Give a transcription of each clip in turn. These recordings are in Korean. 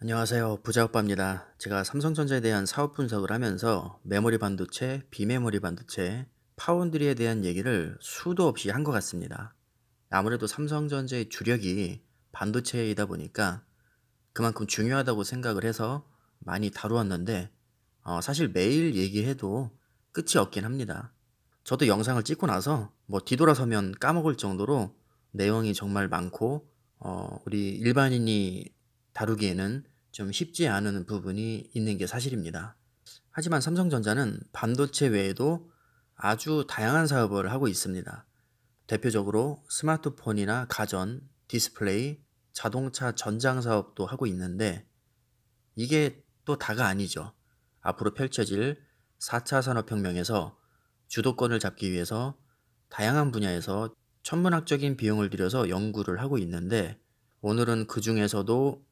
안녕하세요. 부자오빠입니다. 제가 삼성전자에 대한 사업 분석을 하면서 메모리 반도체, 비메모리 반도체, 파운드리에 대한 얘기를 수도 없이 한 것 같습니다. 아무래도 삼성전자의 주력이 반도체이다 보니까 그만큼 중요하다고 생각을 해서 많이 다루었는데 사실 매일 얘기해도 끝이 없긴 합니다. 저도 영상을 찍고 나서 뭐 뒤돌아서면 까먹을 정도로 내용이 정말 많고 우리 일반인이 다루기에는 좀 쉽지 않은 부분이 있는 게 사실입니다. 하지만 삼성전자는 반도체 외에도 아주 다양한 사업을 하고 있습니다. 대표적으로 스마트폰이나 가전, 디스플레이, 자동차 전장 사업도 하고 있는데 이게 또 다가 아니죠. 앞으로 펼쳐질 4차 산업혁명에서 주도권을 잡기 위해서 다양한 분야에서 천문학적인 비용을 들여서 연구를 하고 있는데 오늘은 그 중에서도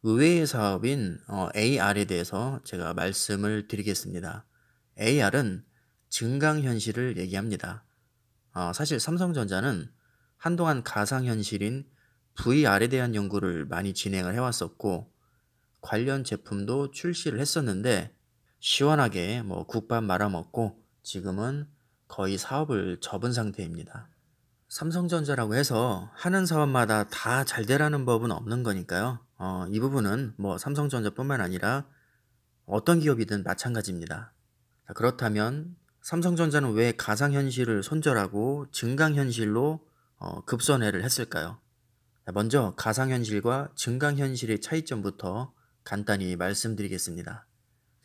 의외의 사업인 AR에 대해서 제가 말씀을 드리겠습니다. AR은 증강현실을 얘기합니다. 사실 삼성전자는 한동안 가상현실인 VR에 대한 연구를 많이 진행을 해왔었고 관련 제품도 출시를 했었는데 시원하게 뭐 국밥 말아먹고 지금은 거의 사업을 접은 상태입니다. 삼성전자라고 해서 하는 사업마다 다 잘 되라는 법은 없는 거니까요. 이 부분은 뭐 삼성전자뿐만 아니라 어떤 기업이든 마찬가지입니다. 자, 그렇다면 삼성전자는 왜 가상현실을 손절하고 증강현실로 급선회를 했을까요? 자, 먼저 가상현실과 증강현실의 차이점부터 간단히 말씀드리겠습니다.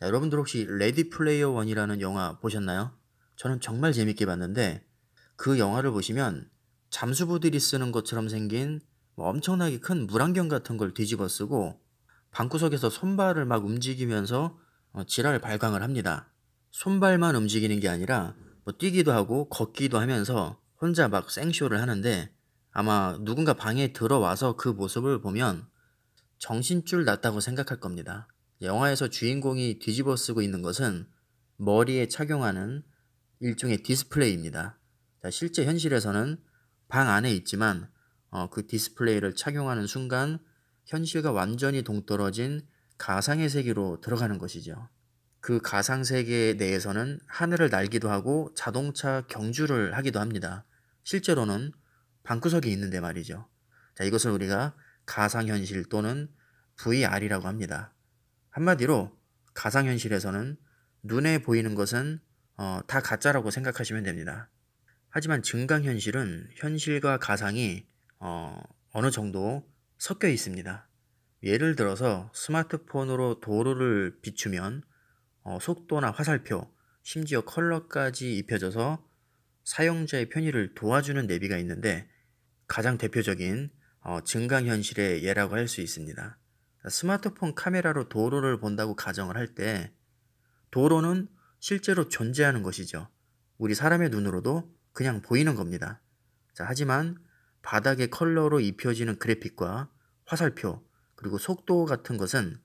자, 여러분들 혹시 레디 플레이어 원이라는 영화 보셨나요? 저는 정말 재밌게 봤는데 그 영화를 보시면 잠수부들이 쓰는 것처럼 생긴 뭐 엄청나게 큰 물안경 같은 걸 뒤집어 쓰고 방구석에서 손발을 막 움직이면서 지랄 발광을 합니다. 손발만 움직이는 게 아니라 뭐 뛰기도 하고 걷기도 하면서 혼자 막 생쇼를 하는데 아마 누군가 방에 들어와서 그 모습을 보면 정신줄 났다고 생각할 겁니다. 영화에서 주인공이 뒤집어 쓰고 있는 것은 머리에 착용하는 일종의 디스플레이입니다. 자, 실제 현실에서는 방 안에 있지만 그 디스플레이를 착용하는 순간 현실과 완전히 동떨어진 가상의 세계로 들어가는 것이죠. 그 가상 세계 내에서는 하늘을 날기도 하고 자동차 경주를 하기도 합니다. 실제로는 방구석에 있는데 말이죠. 자, 이것을 우리가 가상현실 또는 VR이라고 합니다. 한마디로 가상현실에서는 눈에 보이는 것은 다 가짜라고 생각하시면 됩니다. 하지만 증강현실은 현실과 가상이 어느 정도 섞여 있습니다. 예를 들어서 스마트폰으로 도로를 비추면 속도나 화살표, 심지어 컬러까지 입혀져서 사용자의 편의를 도와주는 내비가 있는데 가장 대표적인 증강현실의 예라고 할 수 있습니다. 스마트폰 카메라로 도로를 본다고 가정을 할 때 도로는 실제로 존재하는 것이죠. 우리 사람의 눈으로도 그냥 보이는 겁니다. 자, 하지만 바닥에 컬러로 입혀지는 그래픽과 화살표, 그리고 속도 같은 것은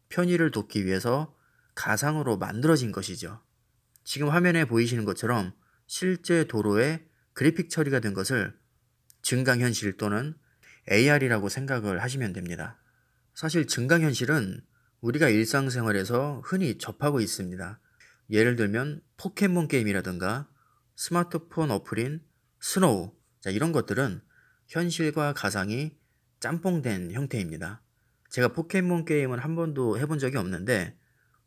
편의를 돕기 위해서 가상으로 만들어진 것이죠. 지금 화면에 보이시는 것처럼 실제 도로에 그래픽 처리가 된 것을 증강현실 또는 AR이라고 생각을 하시면 됩니다. 사실 증강현실은 우리가 일상생활에서 흔히 접하고 있습니다. 예를 들면 포켓몬 게임이라든가 스마트폰 어플인 스노우, 자, 이런 것들은 현실과 가상이 짬뽕된 형태입니다. 제가 포켓몬 게임은 한 번도 해본 적이 없는데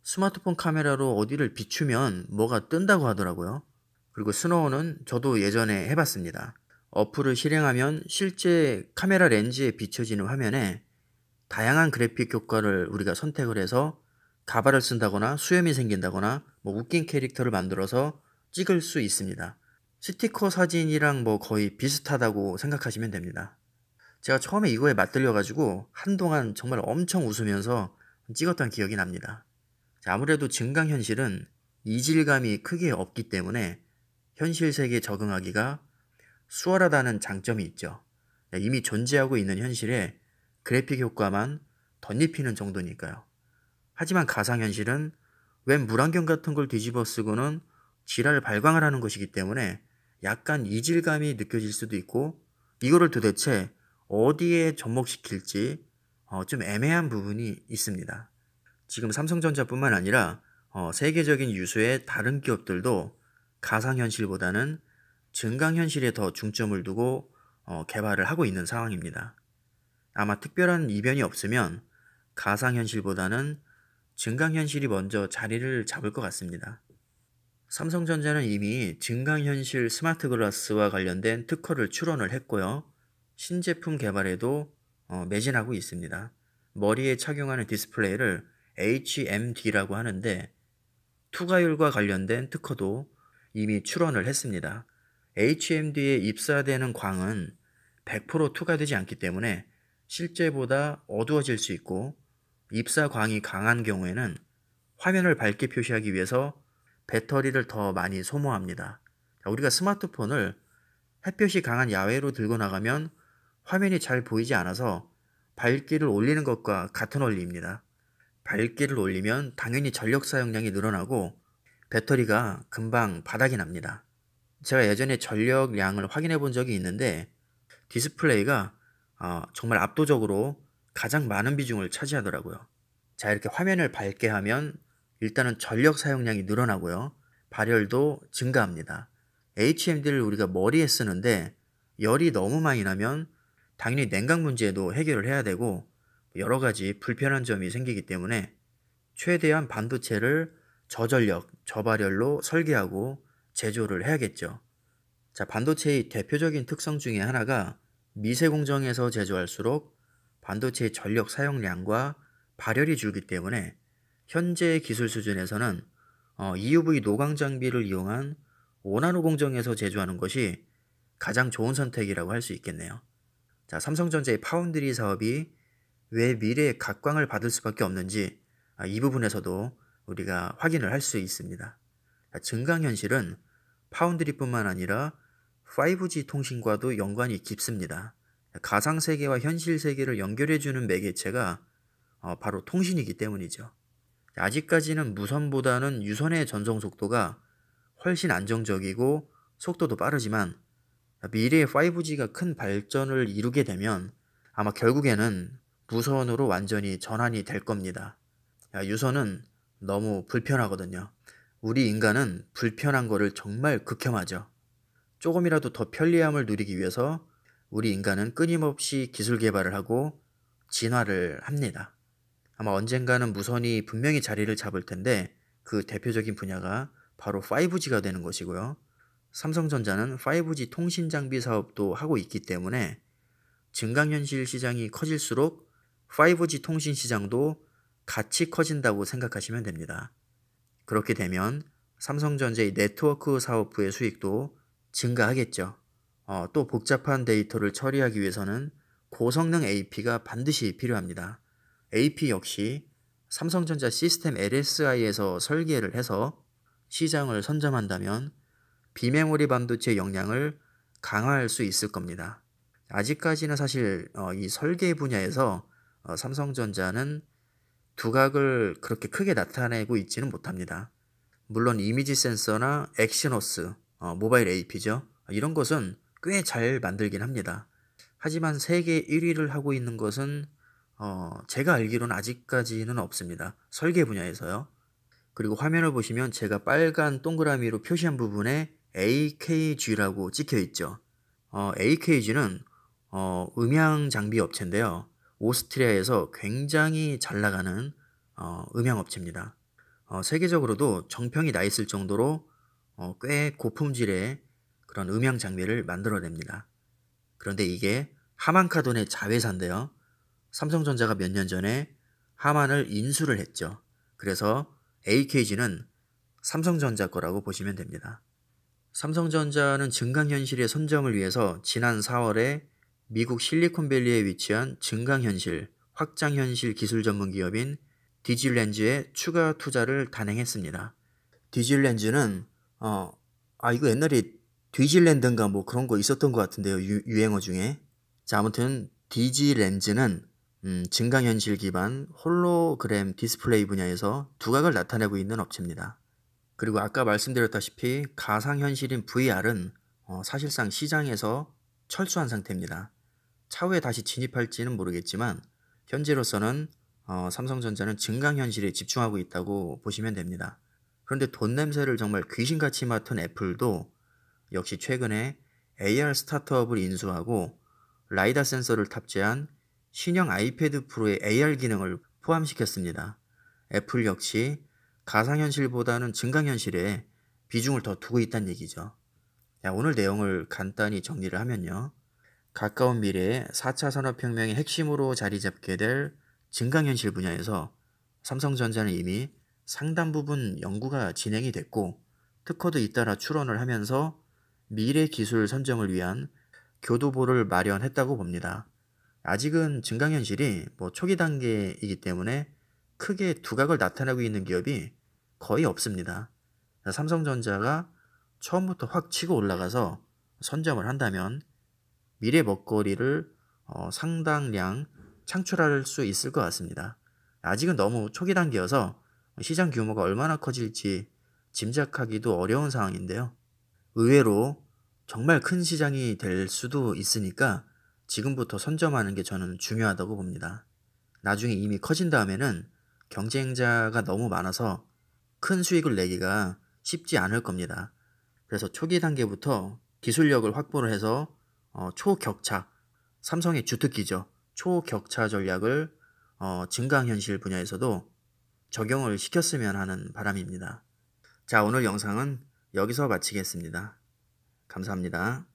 스마트폰 카메라로 어디를 비추면 뭐가 뜬다고 하더라고요. 그리고 스노우는 저도 예전에 해봤습니다. 어플을 실행하면 실제 카메라 렌즈에 비춰지는 화면에 다양한 그래픽 효과를 우리가 선택을 해서 가발을 쓴다거나 수염이 생긴다거나 뭐 웃긴 캐릭터를 만들어서 찍을 수 있습니다. 스티커 사진이랑 뭐 거의 비슷하다고 생각하시면 됩니다. 제가 처음에 이거에 맞들려가지고 한동안 정말 엄청 웃으면서 찍었던 기억이 납니다. 자, 아무래도 증강현실은 이질감이 크게 없기 때문에 현실 세계에 적응하기가 수월하다는 장점이 있죠. 이미 존재하고 있는 현실에 그래픽 효과만 덧입히는 정도니까요. 하지만 가상현실은 웬 물안경 같은 걸 뒤집어 쓰고는 지랄 발광을 하는 것이기 때문에 약간 이질감이 느껴질 수도 있고 이거를 도대체 어디에 접목시킬지 좀 애매한 부분이 있습니다. 지금 삼성전자뿐만 아니라 세계적인 유수의 다른 기업들도 가상현실보다는 증강현실에 더 중점을 두고 개발을 하고 있는 상황입니다. 아마 특별한 이변이 없으면 가상현실보다는 증강현실이 먼저 자리를 잡을 것 같습니다. 삼성전자는 이미 증강현실 스마트글라스와 관련된 특허를 출원을 했고요. 신제품 개발에도 매진하고 있습니다. 머리에 착용하는 디스플레이를 HMD라고 하는데 투과율과 관련된 특허도 이미 출원을 했습니다. HMD에 입사되는 광은 100% 투과되지 않기 때문에 실제보다 어두워질 수 있고 입사 광이 강한 경우에는 화면을 밝게 표시하기 위해서 배터리를 더 많이 소모합니다. 우리가 스마트폰을 햇볕이 강한 야외로 들고 나가면 화면이 잘 보이지 않아서 밝기를 올리는 것과 같은 원리입니다. 밝기를 올리면 당연히 전력 사용량이 늘어나고 배터리가 금방 바닥이 납니다. 제가 예전에 전력량을 확인해 본 적이 있는데 디스플레이가 정말 압도적으로 가장 많은 비중을 차지하더라고요. 자, 이렇게 화면을 밝게 하면 일단은 전력 사용량이 늘어나고요. 발열도 증가합니다. HMD를 우리가 머리에 쓰는데 열이 너무 많이 나면 당연히 냉각 문제도 해결을 해야 되고 여러 가지 불편한 점이 생기기 때문에 최대한 반도체를 저전력, 저발열로 설계하고 제조를 해야겠죠. 자, 반도체의 대표적인 특성 중에 하나가 미세 공정에서 제조할수록 반도체의 전력 사용량과 발열이 줄기 때문에 현재 기술 수준에서는 EUV 노광 장비를 이용한 5나노 공정에서 제조하는 것이 가장 좋은 선택이라고 할 수 있겠네요. 자, 삼성전자의 파운드리 사업이 왜 미래에 각광을 받을 수밖에 없는지 이 부분에서도 우리가 확인을 할 수 있습니다. 자, 증강현실은 파운드리뿐만 아니라 5G 통신과도 연관이 깊습니다. 가상세계와 현실세계를 연결해주는 매개체가 바로 통신이기 때문이죠. 아직까지는 무선보다는 유선의 전송 속도가 훨씬 안정적이고 속도도 빠르지만 미래의 5G가 큰 발전을 이루게 되면 아마 결국에는 무선으로 완전히 전환이 될 겁니다. 유선은 너무 불편하거든요. 우리 인간은 불편한 거를 정말 극혐하죠. 조금이라도 더 편리함을 누리기 위해서 우리 인간은 끊임없이 기술 개발을 하고 진화를 합니다. 아마 언젠가는 무선이 분명히 자리를 잡을 텐데 그 대표적인 분야가 바로 5G가 되는 것이고요. 삼성전자는 5G 통신 장비 사업도 하고 있기 때문에 증강현실 시장이 커질수록 5G 통신 시장도 같이 커진다고 생각하시면 됩니다. 그렇게 되면 삼성전자의 네트워크 사업부의 수익도 증가하겠죠. 또 복잡한 데이터를 처리하기 위해서는 고성능 AP가 반드시 필요합니다. AP 역시 삼성전자 시스템 LSI에서 설계를 해서 시장을 선점한다면 비메모리 반도체 역량을 강화할 수 있을 겁니다. 아직까지는 사실 이 설계 분야에서 삼성전자는 두각을 그렇게 크게 나타내고 있지는 못합니다. 물론 이미지 센서나 엑시노스, 모바일 AP죠. 이런 것은 꽤 잘 만들긴 합니다. 하지만 세계 1위를 하고 있는 것은 제가 알기로는 아직까지는 없습니다. 설계 분야에서요. 그리고 화면을 보시면 제가 빨간 동그라미로 표시한 부분에 AKG라고 찍혀 있죠. AKG는 음향 장비 업체인데요. 오스트리아에서 굉장히 잘 나가는 음향 업체입니다. 세계적으로도 정평이 나 있을 정도로 꽤 고품질의 그런 음향 장비를 만들어냅니다. 그런데 이게 하만카돈의 자회사인데요. 삼성전자가 몇 년 전에 하만을 인수를 했죠. 그래서 AKG는 삼성전자 거라고 보시면 됩니다. 삼성전자는 증강현실의 선점을 위해서 지난 4월에 미국 실리콘밸리에 위치한 증강현실, 확장현실 기술 전문 기업인 디질렌즈에 추가 투자를 단행했습니다. 디질렌즈는 이거 옛날에 디질랜드인가 뭐 그런 거 있었던 것 같은데요. 유행어 중에. 자, 아무튼 디지렌즈는 증강현실 기반 홀로그램 디스플레이 분야에서 두각을 나타내고 있는 업체입니다. 그리고 아까 말씀드렸다시피 가상현실인 VR은 사실상 시장에서 철수한 상태입니다. 차후에 다시 진입할지는 모르겠지만 현재로서는 삼성전자는 증강현실에 집중하고 있다고 보시면 됩니다. 그런데 돈 냄새를 정말 귀신같이 맡은 애플도 역시 최근에 AR 스타트업을 인수하고 라이다 센서를 탑재한 신형 아이패드 프로의 AR 기능을 포함시켰습니다. 애플 역시 가상현실보다는 증강현실에 비중을 더 두고 있다는 얘기죠. 자, 오늘 내용을 간단히 정리를 하면요. 가까운 미래에 4차 산업혁명의 핵심으로 자리 잡게 될 증강현실 분야에서 삼성전자는 이미 상당 부분 연구가 진행이 됐고 특허도 잇따라 출원을 하면서 미래 기술 선정을 위한 교두보를 마련했다고 봅니다. 아직은 증강현실이 초기 단계이기 때문에 크게 두각을 나타내고 있는 기업이 거의 없습니다. 삼성전자가 처음부터 확 치고 올라가서 선점을 한다면 미래 먹거리를 상당량 창출할 수 있을 것 같습니다. 아직은 너무 초기 단계여서 시장 규모가 얼마나 커질지 짐작하기도 어려운 상황인데요. 의외로 정말 큰 시장이 될 수도 있으니까 지금부터 선점하는 게 저는 중요하다고 봅니다. 나중에 이미 커진 다음에는 경쟁자가 너무 많아서 큰 수익을 내기가 쉽지 않을 겁니다. 그래서 초기 단계부터 기술력을 확보를 해서 초격차, 삼성의 주특기죠. 초격차 전략을 증강현실 분야에서도 적용을 시켰으면 하는 바람입니다. 자, 오늘 영상은 여기서 마치겠습니다. 감사합니다.